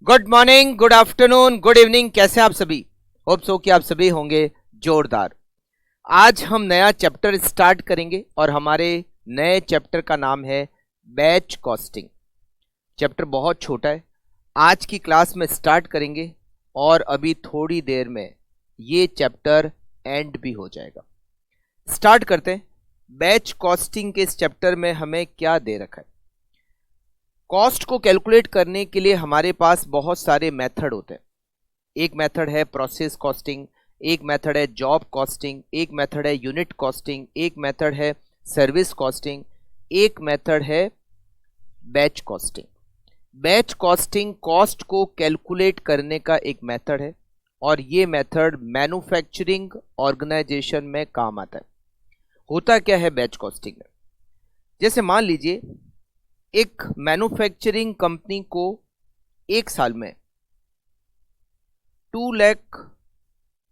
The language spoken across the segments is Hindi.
Good morning, good afternoon, good evening. कैसे आप सभी? होप सो कि आप सभी होंगे जोरदार। आज हम नया चैप्टर स्टार्ट करेंगे और हमारे नए चैप्टर का नाम है बैच कॉस्टिंग। चैप्टर बहुत छोटा है, आज की क्लास में स्टार्ट करेंगे और अभी थोड़ी देर में ये चैप्टर एंड भी हो जाएगा। स्टार्ट करते हैं। बैच कॉस्टिंग के इस चैप्टर में हमें क्या दे रखा है? कॉस्ट को कैलकुलेट करने के लिए हमारे पास बहुत सारे मेथड होते हैं। एक मेथड है प्रोसेस कॉस्टिंग, एक मेथड है जॉब कॉस्टिंग, एक मेथड है यूनिट कॉस्टिंग, एक मेथड है सर्विस कॉस्टिंग, एक मेथड है batch costing. Batch costing cost को कैलकुलेट करने का एक मेथड है और ये मेथड मैन्युफैक्चरिंग ऑर्गेनाइजेशन में काम आता है। होता क्या है बैच कॉस्टिंग में? जैसे मान लीजिए एक मैन्युफैक्चरिंग कंपनी को एक साल में 2 लाख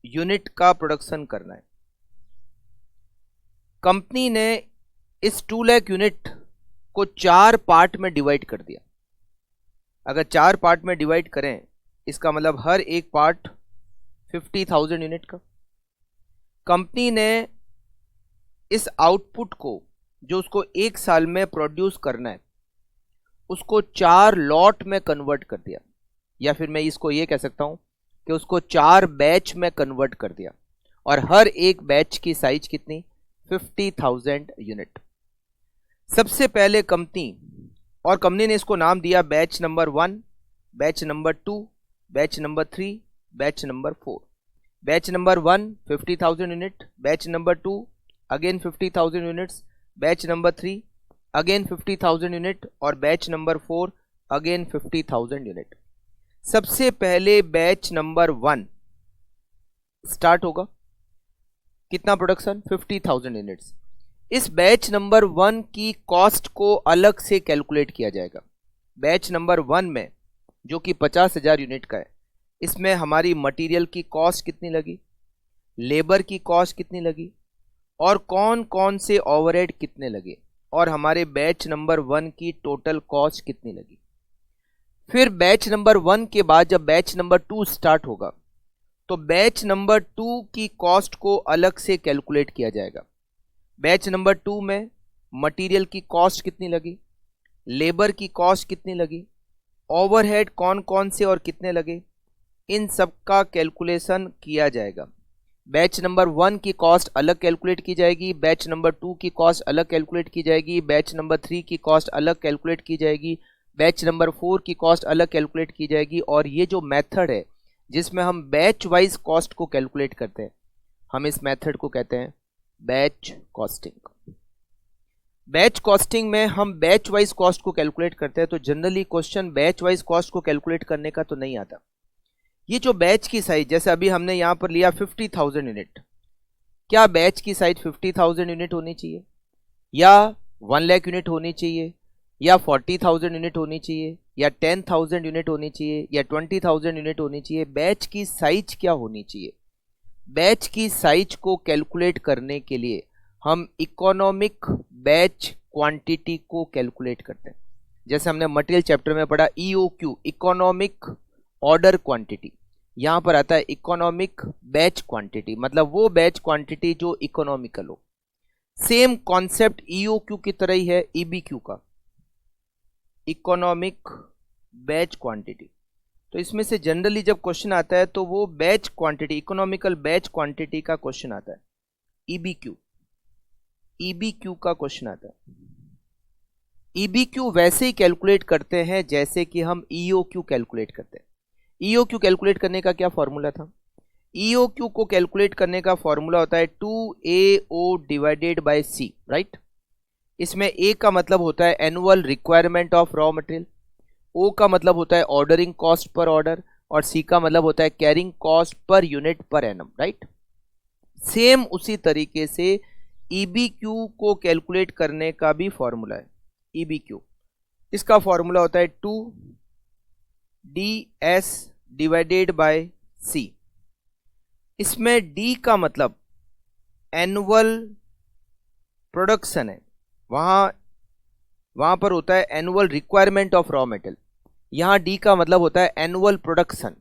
यूनिट का प्रोडक्शन करना है। कंपनी ने इस 2 लाख यूनिट को 4 पार्ट में डिवाइड कर दिया। अगर 4 पार्ट में डिवाइड करें, इसका मतलब हर एक पार्ट 50,000 यूनिट का। कंपनी ने इस आउटपुट को, जो उसको एक साल में प्रोड्यूस करना है, उसको 4 लॉट में कन्वर्ट कर दिया, या फिर मैं इसको ये कह सकता हूं कि उसको 4 बैच में कन्वर्ट कर दिया। और हर एक बैच की साइज कितनी? 50,000 यूनिट। सबसे पहले कंपनी ने इसको नाम दिया batch number 1, batch number 2, batch number 3, batch number 4। Batch number 1 50,000 unit, batch number 2 again 50,000 units, batch number 3 again 50,000 unit और बैच नंबर 4 अगेन 50,000 यूनिट। सबसे पहले बैच नंबर 1 स्टार्ट होगा। कितना प्रोडक्शन? 50,000 यूनिट्स। इस बैच नंबर 1 की कॉस्ट को अलग से कैलकुलेट किया जाएगा। बैच नंबर 1 में, जो कि 50,000 यूनिट का है, इसमें हमारी मटेरियल की कॉस्ट कितनी लगी, लेबर की कॉस्ट कितनी लगी और कौन कौन से ओवरहेड कितने लगे, और हमारे बैच नंबर 1 की टोटल कॉस्ट कितनी लगी। फिर बैच नंबर 1 के बाद जब बैच नंबर 2 स्टार्ट होगा, तो बैच नंबर 2 की कॉस्ट को अलग से कैलकुलेट किया जाएगा। बैच नंबर 2 में मटेरियल की कॉस्ट कितनी लगी, लेबर की कॉस्ट कितनी लगी, ओवरहेड कौन कौन से और कितने लगे, इन सब का कैलकुलेशन किया जाएगा। बैच नंबर 1 की कॉस्ट अलग कैलकुलेट की जाएगी, बैच नंबर 2 की कॉस्ट अलग कैलकुलेट की जाएगी, बैच नंबर 3 की कॉस्ट अलग कैलकुलेट की जाएगी, बैच नंबर 4 की कॉस्ट अलग कैलकुलेट की जाएगी। और ये जो मेथड है जिसमें हम बैच वाइज कॉस्ट को कैलकुलेट करते हैं, हम इस मेथड को कहते हैं बैच कॉस्टिंग। बैच कॉस्टिंग में हम बैच वाइज कॉस्ट को कैलकुलेट करते हैं, तो generally question batch wise cost को कैलकुलेट करने का तो नहीं आता। ये जो बैच की साइज, जैसे अभी हमने यहां पर लिया 50,000 यूनिट, क्या बैच की साइज 50,000 यूनिट होनी चाहिए, या 1 लाख यूनिट होनी चाहिए, या 40,000 यूनिट होनी चाहिए, या 10,000 यूनिट होनी चाहिए, या 20,000 यूनिट होनी चाहिए? बैच की साइज क्या होनी चाहिए? बैच की साइज को कैलकुलेट करने के लिए हम इकोनॉमिक बैच क्वांटिटी को कैलकुलेट करते हैं। जैसे हमने मटेरियल चैप्टर में पढ़ा EOQ, इकोनॉमिक ऑर्डर क्वांटिटी। यहां पर आता है इकोनॉमिक बैच क्वांटिटी, मतलब वो बैच क्वांटिटी जो इकोनॉमिकल हो। सेम कॉन्सेप्ट EOQ की तरह ही है EBQ का, इकोनॉमिक बैच क्वांटिटी। तो इसमें से जनरली जब क्वेश्चन आता है तो वो batch quantity, economical batch quantity का क्वेश्चन आता है। EBQ का क्वेश्चन आता है। EBQ वैसे ही कैलकुलेट करते हैं जैसे कि हम EOQ कैलकुलेट करते हैं। EOQ कैलकुलेट करने का क्या फॉर्मूला था? EOQ को कैलकुलेट करने का फॉर्मूला होता है 2AO divided by C, right. इसमें A का मतलब होता है annual requirement of raw material, O का मतलब होता है ऑर्डरिंग कॉस्ट पर ऑर्डर, और C का मतलब होता है carrying cost per unit per annum, right. Same उसी तरीके से EBQ को कैलकुलेट करने का भी फॉर्मूला है। EBQ, इसका फॉर्मूला होता है 2DS डिवाइडेड बाय C। इसमें D का मतलब एनुअल प्रोडक्शन है, वहां पर होता है annual requirement of raw material. यहां डी का मतलब होता है एनुअल प्रोडक्शन।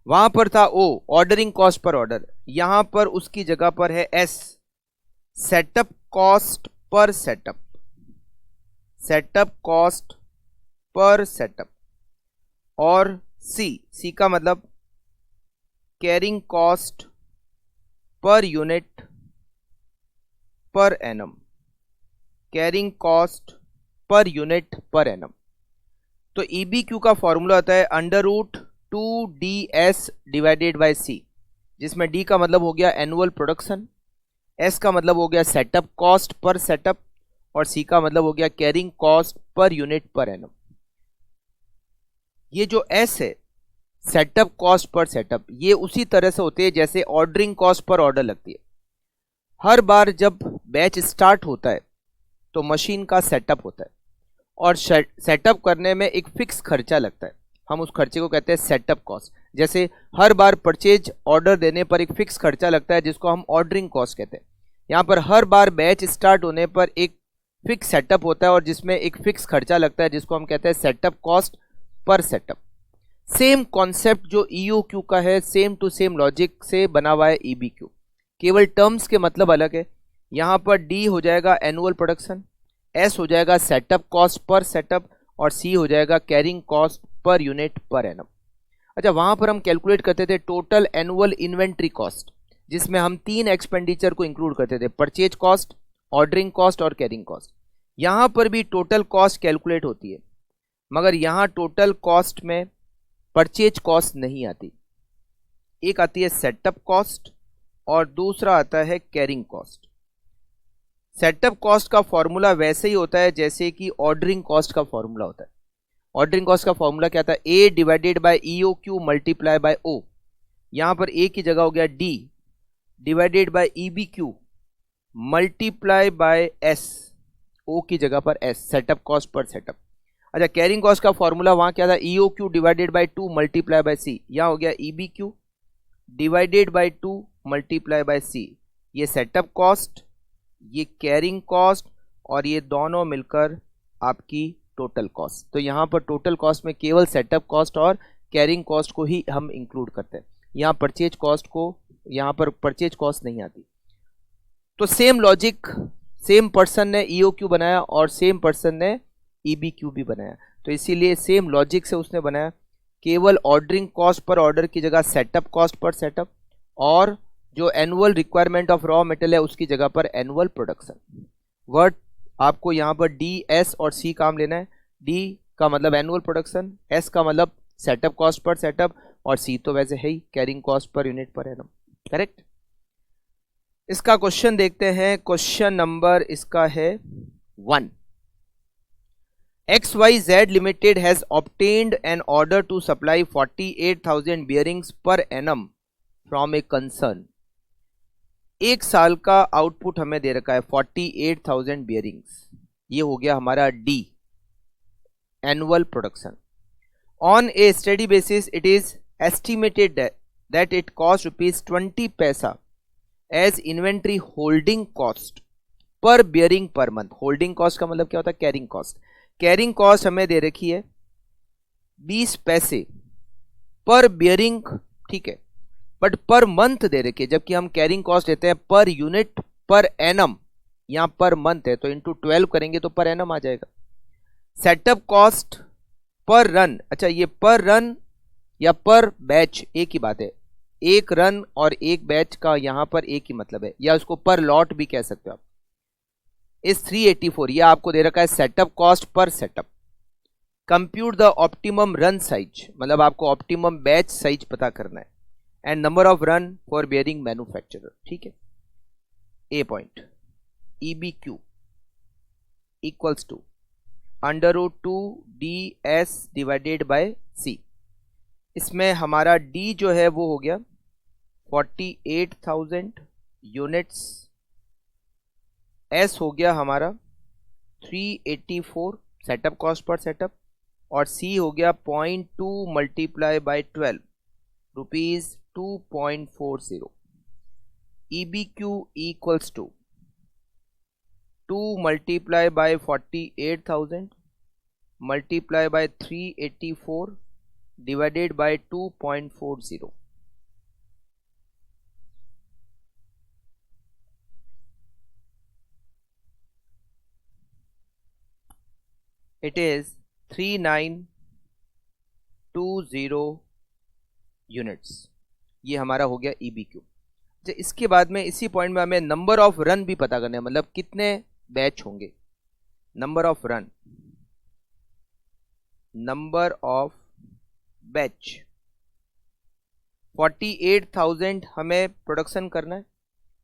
वहां पर था ओ ऑर्डरिंग कॉस्ट पर ऑर्डर, यहां पर उसकी जगह पर है S setup cost per setup, setup cost per setup. और सी का मतलब carrying cost per unit per annum, carrying cost per unit per annum. तो EBQ का फॉर्मूला होता है √2DS डिवाइडेड बाय सी, जिसमें डी का मतलब हो गया एनुअल प्रोडक्शन, एस का मतलब हो गया सेटअप कॉस्ट पर सेटअप, और सी का मतलब हो गया carrying cost per unit per annum. ये जो एस है सेटअप कॉस्ट पर सेटअप, ये उसी तरह से होते हैं जैसे ऑर्डरिंग कॉस्ट पर ऑर्डर लगती है। हर बार जब बैच स्टार्ट होता है तो मशीन का सेटअप होता है, और सेटअप करने में एक फिक्स खर्चा लगता है, हम उस खर्चे को कहते हैं सेटअप कॉस्ट। जैसे हर बार परचेज ऑर्डर देने पर एक फिक्स खर्चा लगता है जिसको हम ऑर्डरिंग कॉस्ट कहते हैं। यहाँ पर हर बार बैच स्टार्ट होने पर एक फिक्स सेटअप होता है और जिसमें एक फिक्स खर्चा लगता है जिसको हम कहते हैं setup cost per setup. Same concept जो EOQ का है, सेम टू सेम लॉजिक से बना हुआ है EBQ, केवल टर्म्स के मतलब अलग है। यहाँ पर डी हो जाएगा एनुअल प्रोडक्शन, एस हो जाएगा सेटअप कॉस्ट पर सेटअप, और सी हो जाएगा carrying cost per unit per annum. अच्छा, वहां पर हम कैलकुलेट करते थे टोटल एनुअल इन्वेंट्री कॉस्ट, जिसमें हम 3 एक्सपेंडिचर को इंक्लूड करते थे, परचेज कॉस्ट, ऑर्डरिंग कॉस्ट और कैरिंग कॉस्ट। यहां पर भी टोटल कॉस्ट कैलकुलेट होती है, मगर यहां टोटल कॉस्ट में परचेज कॉस्ट नहीं आती, एक आती है सेटअप कॉस्ट और दूसरा आता है कैरिंग कॉस्ट। सेटअप कॉस्ट का फॉर्मूला वैसे ही होता है जैसे कि ऑर्डरिंग कॉस्ट का फॉर्मूला होता है। ऑर्डरिंग कॉस्ट का फॉर्मूला क्या था, A divided by EOQ multiply by O. यहां पर ए की जगह हो गया D divided by EBQ multiply by S, O की जगह पर S, setup cost per setup. अच्छा, कैरिंग कॉस्ट का फॉर्मूला वहां क्या था, EOQ divided by 2 multiply by C. यहां हो गया EBQ divided by 2 multiply by C. ये सेटअप कॉस्ट, ये कैरिंग कॉस्ट, और ये दोनों मिलकर आपकी टोटल कॉस्ट। तो यहाँ पर टोटल कॉस्ट में केवल सेटअप कॉस्ट और कैरिंग कॉस्ट को ही हम इंक्लूड करते हैं, यहाँ परचेज कॉस्ट को, यहाँ पर परचेज कॉस्ट नहीं आती। तो सेम लॉजिक, सेम पर्सन ने EOQ बनाया और सेम पर्सन ने EBQ भी बनाया, तो इसीलिए सेम लॉजिक से उसने बनाया, केवल ऑर्डरिंग कॉस्ट पर ऑर्डर की जगह सेटअप कॉस्ट पर सेटअप, और जो annual requirement of raw material है उसकी जगह पर एनुअल प्रोडक्शन। वर्ड आपको यहाँ पर डी, एस और सी काम लेना है। डी का मतलब एनुअल प्रोडक्शन, एस का मतलब सेटअप कॉस्ट पर सेटअप, और सी तो वैसे है ही carrying cost per unit per annum. Correct. इसका क्वेश्चन देखते हैं। क्वेश्चन नंबर इसका है 1। XYZ Limited has obtained an order to supply 48,000 bearings per annum from a concern। एक साल का आउटपुट हमें दे रखा है 48,000 बियरिंग्स, ये हो गया हमारा the annual production. On a study basis it is estimated that it cost ₹20 पैसा as inventory holding cost per bearing per month. Holding cost का मतलब क्या होता है, कैरिंग कॉस्ट। कैरिंग कॉस्ट हमें दे रखी है 20 पैसे पर बियरिंग, ठीक है, बट पर मंथ दे रखी है, जबकि हम कैरिंग कॉस्ट देते हैं पर यूनिट पर एनम। यहां पर मंथ है तो इंटू 12 करेंगे तो पर एनम आ जाएगा। सेटअप कॉस्ट पर रन, अच्छा ये पर रन या पर बैच एक ही बात है, एक रन और एक बैच का यहां पर एक ही मतलब है, या उसको पर लॉट भी कह सकते हो आप। इस 384 यह आपको दे रखा है setup cost per setup. Compute the optimum run size, मतलब आपको ऑप्टिमम बैच साइज पता करना है, and number of run for bearing manufacturer, ठीक है। A point EBQ equals to √2DS divided by C। इसमें हमारा D जो है वो हो गया 48,000 यूनिट्स, S हो गया हमारा 384 सेटअप कॉस्ट पर सेटअप, और C हो गया 0.2 multiply by 12 ₹2.40। EBQ equals to 2 multiply by 48,000 multiply by 384 divided by 2.40. It is 3920 units. ये हमारा हो गया EBQ. इसके बाद में इसी पॉइंट में हमें नंबर ऑफ रन भी पता करना है, मतलब कितने बैच होंगे. Number of run, number of batch 48,000 हमें प्रोडक्शन करना है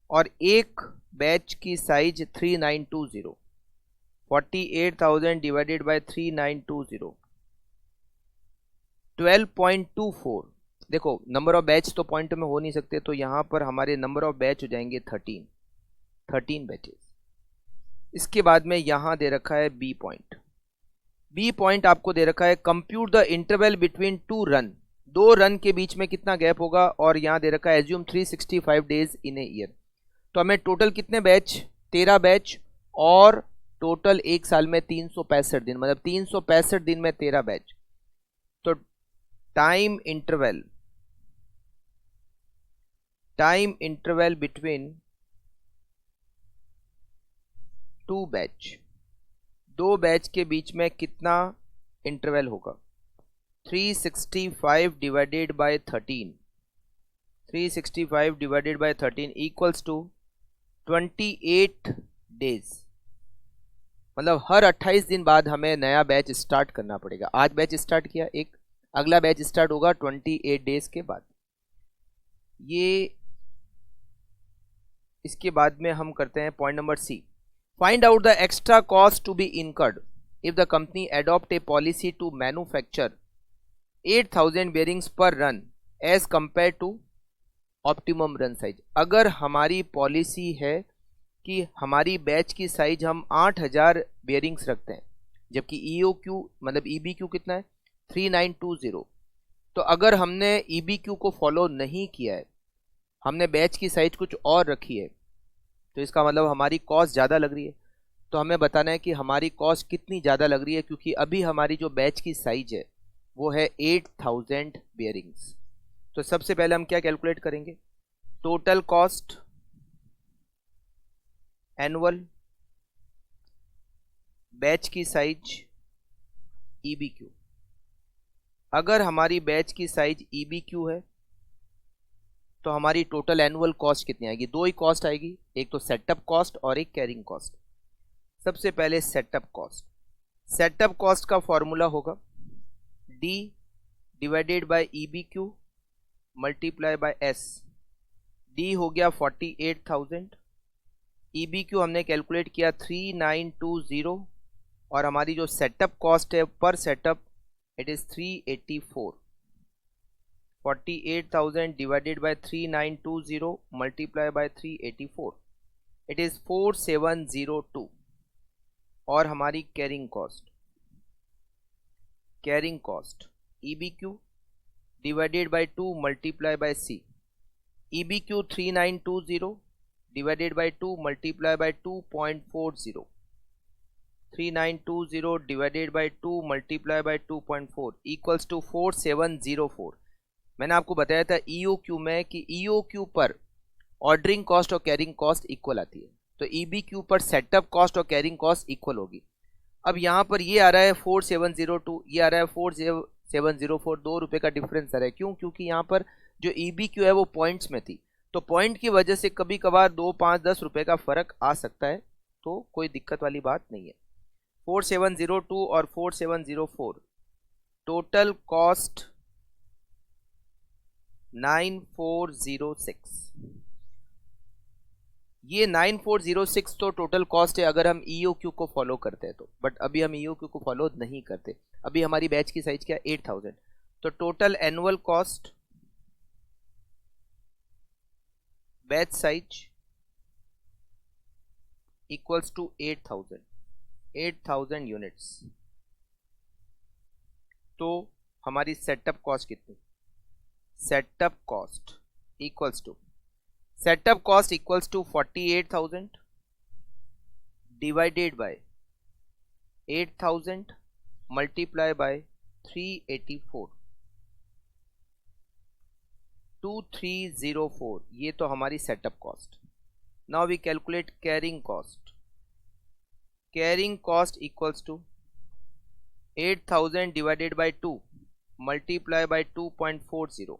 और एक बैच की साइज 3920. 48,000 divided by 3920 12.24. देखो नंबर ऑफ बैच तो पॉइंट में हो नहीं सकते, तो यहां पर हमारे नंबर ऑफ बैच हो जाएंगे 13 बैचेस. इसके बाद में यहां दे रखा है बी पॉइंट. बी पॉइंट आपको दे रखा है compute the interval between 2 run. 2 run के बीच में कितना गैप होगा, और यहां दे रखा है assume 365 days in a year. तो हमें टोटल कितने बैच, 13 बैच, और टोटल एक साल में 365 दिन, मतलब 365 दिन में 13 बैच. तो time interval between 2 batch, 2 batch के बीच में कितना इंटरवल होगा. 365 divided by 13, 365 divided by 13 equals to 28 days. मतलब हर 28 दिन बाद हमें नया बैच स्टार्ट करना पड़ेगा. आज बैच स्टार्ट किया, एक अगला बैच स्टार्ट होगा 28 डेज के बाद. ये इसके बाद में हम करते हैं point number C. Find out the extra cost to be incurred if the company adopt a policy to manufacture 8,000 bearings per run as compare to optimum run size. अगर हमारी पॉलिसी है कि हमारी बैच की साइज हम 8,000 बेयरिंग्स रखते हैं, जबकि EOQ मतलब EBQ कितना है 3920. तो अगर हमने EBQ को फॉलो नहीं किया है, हमने बैच की साइज कुछ और रखी है, तो इसका मतलब हमारी कॉस्ट ज़्यादा लग रही है. तो हमें बताना है कि हमारी कॉस्ट कितनी ज़्यादा लग रही है, क्योंकि अभी हमारी जो बैच की साइज है वो है 8,000 बेयरिंग्स. तो सबसे पहले हम क्या कैलकुलेट करेंगे, टोटल कॉस्ट एनुअल, बैच की साइज EBQ. अगर हमारी बैच की साइज EBQ है तो हमारी टोटल एनुअल कॉस्ट कितनी आएगी. 2 ही कॉस्ट आएगी, एक तो सेटअप कॉस्ट और एक कैरिंग कॉस्ट. सबसे पहले सेटअप कॉस्ट. सेटअप कॉस्ट का फॉर्मूला होगा D divided by EBQ multiply bye S. D हो गया 48,000, EBQ हमने कैलकुलेट किया 3920, और हमारी जो सेटअप कॉस्ट है पर setup it is 384. 48,000 divided by 3920 multiply by 384 it is 4702. और हमारी carrying cost EBQ divided by 2 multiply by C. EBQ 3920 divided by 2 multiply by 2.40. 3920 divided by 2 multiply by 2.4 equals to 4704. मैंने आपको बताया था EOQ में कि EOQ पर ऑर्डरिंग कॉस्ट और कैरिंग कॉस्ट इक्वल आती है, तो EBQ पर सेटअप कॉस्ट और कैरिंग कॉस्ट इक्वल होगी. अब यहाँ पर ये आ रहा है 4702, ये आ रहा है 4704. 2 रुपये का डिफरेंस आ रहा है. क्यों? क्योंकि यहाँ पर जो EBQ है वो पॉइंट्स में थी, तो पॉइंट की वजह से कभी कभार 2, 5, 10 रुपये का फर्क आ सकता है, तो कोई दिक्कत वाली बात नहीं है. 4702 और 4704 टोटल कॉस्ट 9406. ये 9406 तो टोटल कॉस्ट है अगर हम EOQ को फॉलो करते हैं तो, बट अभी हम EOQ को फॉलो नहीं करते. अभी हमारी बैच की साइज क्या 8,000. तो total annual cost batch size equals to 8,000 units. तो हमारी सेटअप कॉस्ट कितनी, setup cost equals to 48,000 divided by 8,000 multiply by 384, 2304, ये तो हमारी setup cost. Now we calculate carrying cost. Carrying cost equals to 8000 divided by 2 multiply by 2.40,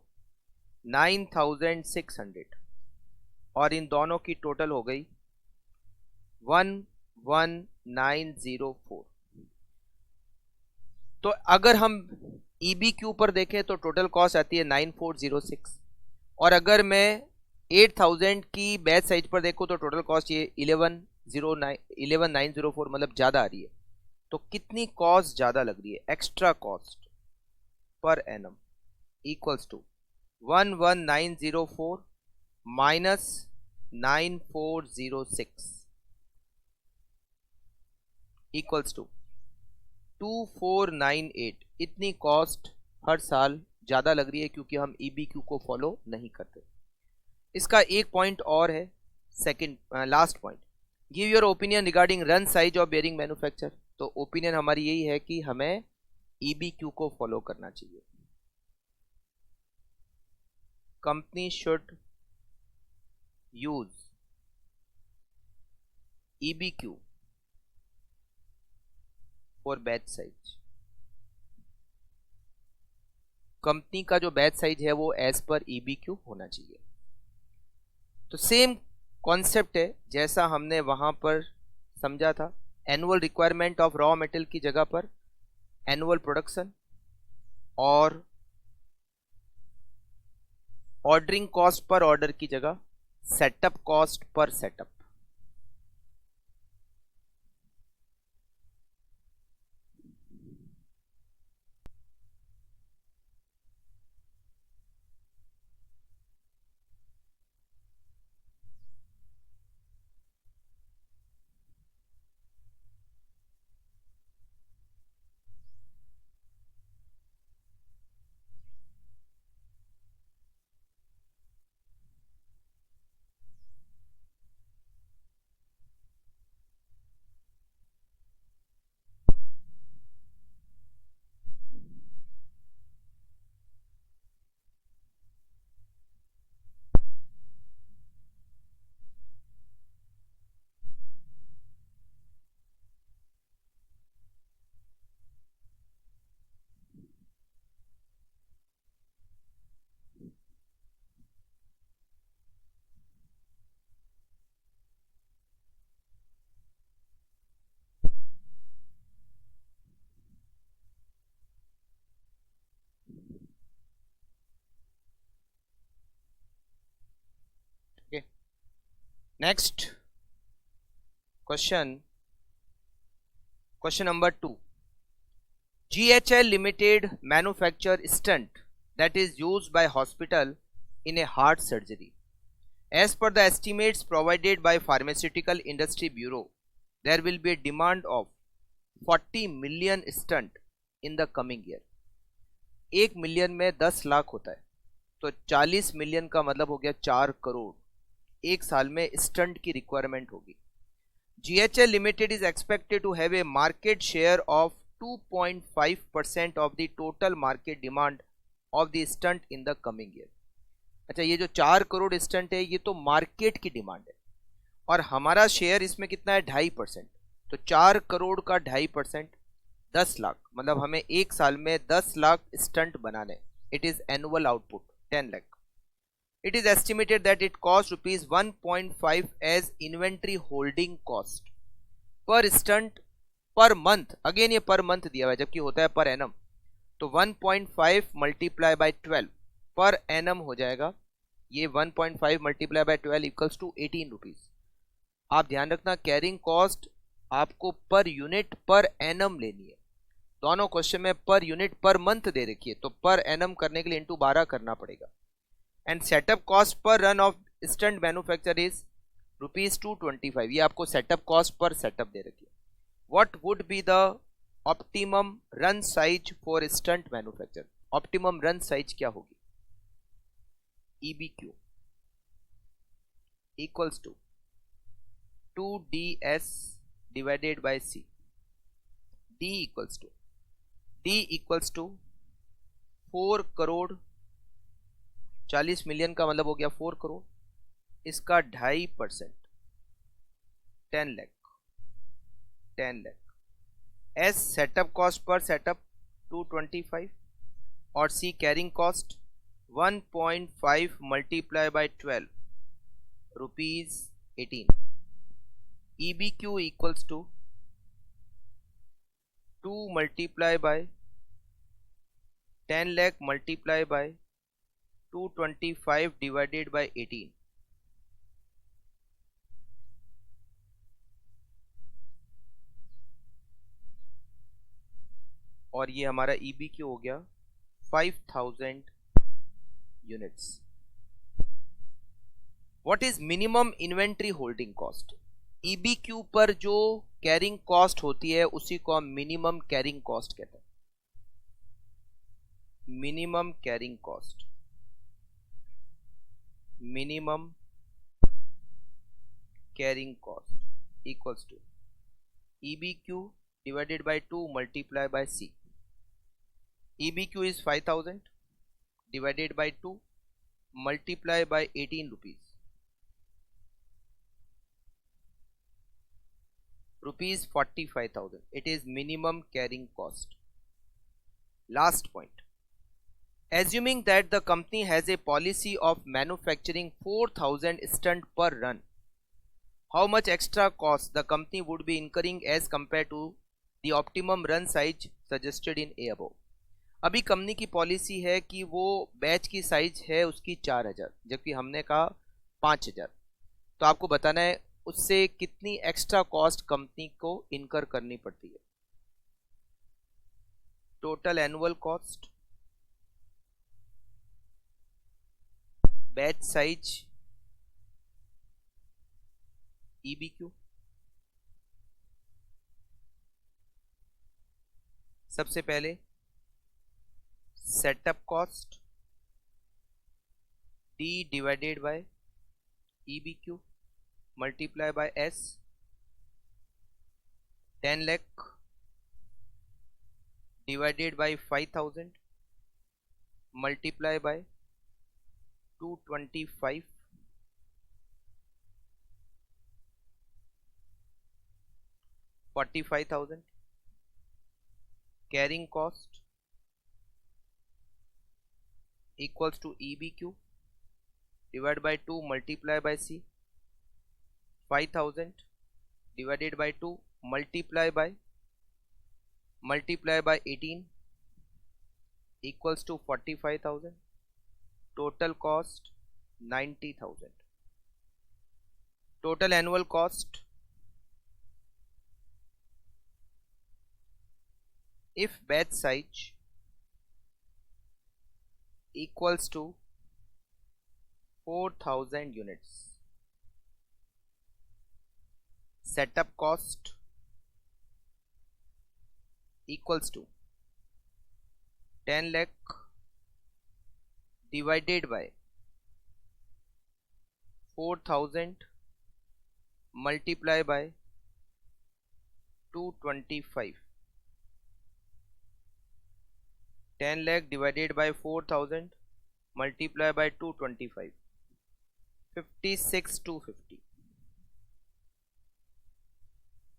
9600, और इन दोनों की टोटल हो गई 11904। तो अगर हम EBQ पर देखें तो टोटल कॉस्ट आती है 9406, और अगर मैं 8000 की बैच साइज पर देखूं तो टोटल कॉस्ट ये 11904, मतलब ज़्यादा आ रही है। तो कितनी कॉस्ट ज़्यादा लग रही है? Extra cost per annum equals to 11904 minus 9406 equals to 2498। इतनी कॉस्ट हर साल ज़्यादा लग रही है क्योंकि हम EBQ को फॉलो नहीं करते। इसका एक पॉइंट और है, second last point, give your opinion regarding run size of bearing manufacture. तो ओपिनियन हमारी यही है कि हमें EBQ को फॉलो करना चाहिए। Company should use EBQ for batch size. Company का जो बैच साइज है वो एज पर EBQ होना चाहिए। तो सेम कॉन्सेप्ट है जैसा हमने वहां पर समझा था। Annual requirement of raw material की जगह पर एनुअल प्रोडक्शन, और ऑर्डरिंग कॉस्ट पर ऑर्डर की जगह setup cost per setup. Next question number 2। GHL Limited manufacture stent that is used by hospital in a heart surgery. As per the estimates provided by Pharmaceutical Industry Bureau, there will be a demand of 40 million stent in the coming year. 1 million में 10 लाख होता है, तो 40 मिलियन का मतलब हो गया 4 करोड़ एक साल में स्टंट की रिक्वायरमेंट होगी। GHL Limited is expected to have a market share of 2.5% of the total market demand of the stunt in the coming year. अच्छा, ये जो 4 करोड़ स्टंट है ये तो मार्केट की डिमांड है, और हमारा शेयर इसमें कितना है? 2.5%। तो 4 करोड़ का 2.5% 10 लाख, मतलब हमें एक साल में 10 लाख स्टंट बनाने। It is annual output 10 lakh. It is estimated that it costs rupees 1.5 as inventory holding cost per stunt per month। Again ये पर मंथ दिया हुआ है जबकि होता है पर एनम, तो 1.5 मल्टीप्लाई बाय 12 पर एनम हो जाएगा। ये 1.5 multiply by 12 equals to 18 rupees. आप ध्यान रखना, कैरिंग कॉस्ट आपको पर यूनिट पर एनम लेनी है। दोनों क्वेश्चन में पर यूनिट पर मंथ दे रखी है, तो पर एनम करने के लिए इंटू 12 करना पड़ेगा। And setup cost per run of stunt manufacture is rupees 225। ये आपको सेटअप कॉस्ट पर सेटअप दे रखी है। What would be the optimum run size for stunt manufacture? Optimum run size क्या होगी? EBQ equals to 2DS divided by C। D equals to D equals to 4 crore 40 million का मतलब हो गया 4 करोड़, इसका 2.5% 10 lakh 10 lakh. S setup cost per setup 225 और C carrying cost 1.5 multiply by 12 rupees 18। EBQ equals to 2 multiply by 10 lakh multiply by 225 divided by 18। और ये हमारा EBQ हो गया 5000 units. What is minimum inventory holding cost? EBQ per जो कैरिंग कॉस्ट होती है उसी को हम मिनिमम कैरिंग कॉस्ट कहते हैं। Minimum carrying cost, minimum carrying cost equals to EBQ divided by 2 multiply by C. EBQ is 5000 divided by 2 multiply by 18 rupees. Rupees 45,000. It is minimum carrying cost. Last point. Assuming that the company has a policy of manufacturing 4000 stunt per run, how much extra cost the company would be incurring as compared to the optimum run size suggested in A above? अभी कंपनी की पॉलिसी है कि वो बैच की साइज है उसकी 4000 जबकि हमने कहा 5000, तो आपको बताना है उससे कितनी एक्स्ट्रा कॉस्ट कंपनी को इनकर करनी पड़ती है। Total annual cost, batch size, EBQ। सबसे पहले setup cost D divided by EBQ multiply bye S। 10 lakh divided by 5000 multiply by 225 45,000। Carrying cost equals to EBQ divided by 2 multiply by C। 5000 divided by 2 multiply by 18 equals to 45,000। total cost 90,000। total annual cost, if batch size equals to 4000 units, setup cost equals to 10 lakh divided by 4000 multiply by 225। 10 lakh divided by 4000 multiply by 225, 56,250।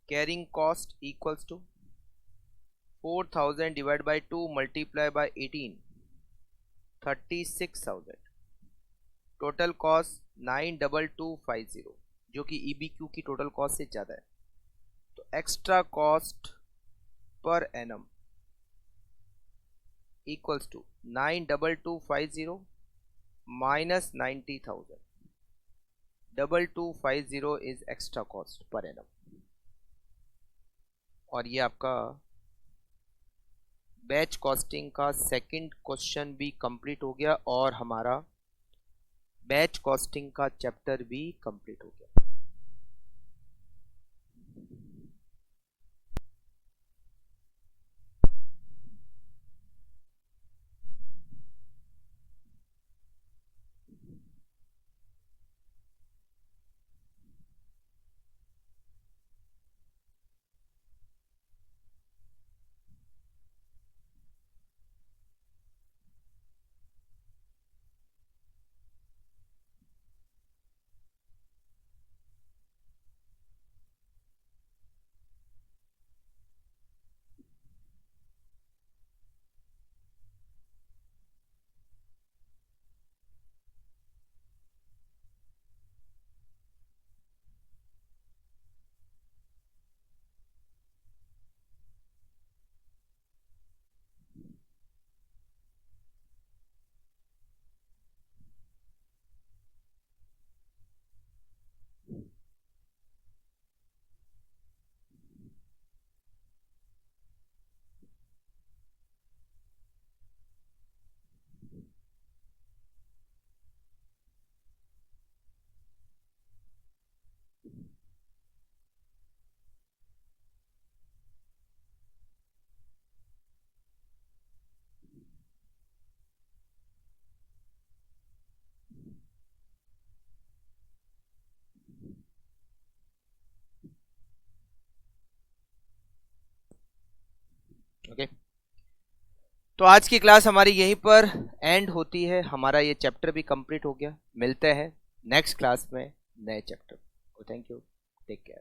carrying cost equals to 4000 divided by 2 multiply by 18, 36,000। Total cost 92250 जो कि EBQ की टोटल कॉस्ट से ज़्यादा है। तो extra cost per annum equals to 92250 minus 90,000। 2250 is extra cost per annum। और ये आपका बैच कॉस्टिंग का सेकंड क्वेश्चन भी कंप्लीट हो गया और हमारा बैच कॉस्टिंग का चैप्टर भी कंप्लीट हो गया। तो आज की क्लास हमारी यहीं पर एंड होती है, हमारा ये चैप्टर भी कंप्लीट हो गया। मिलते हैं नेक्स्ट क्लास में नए chapter. Thank you, take care.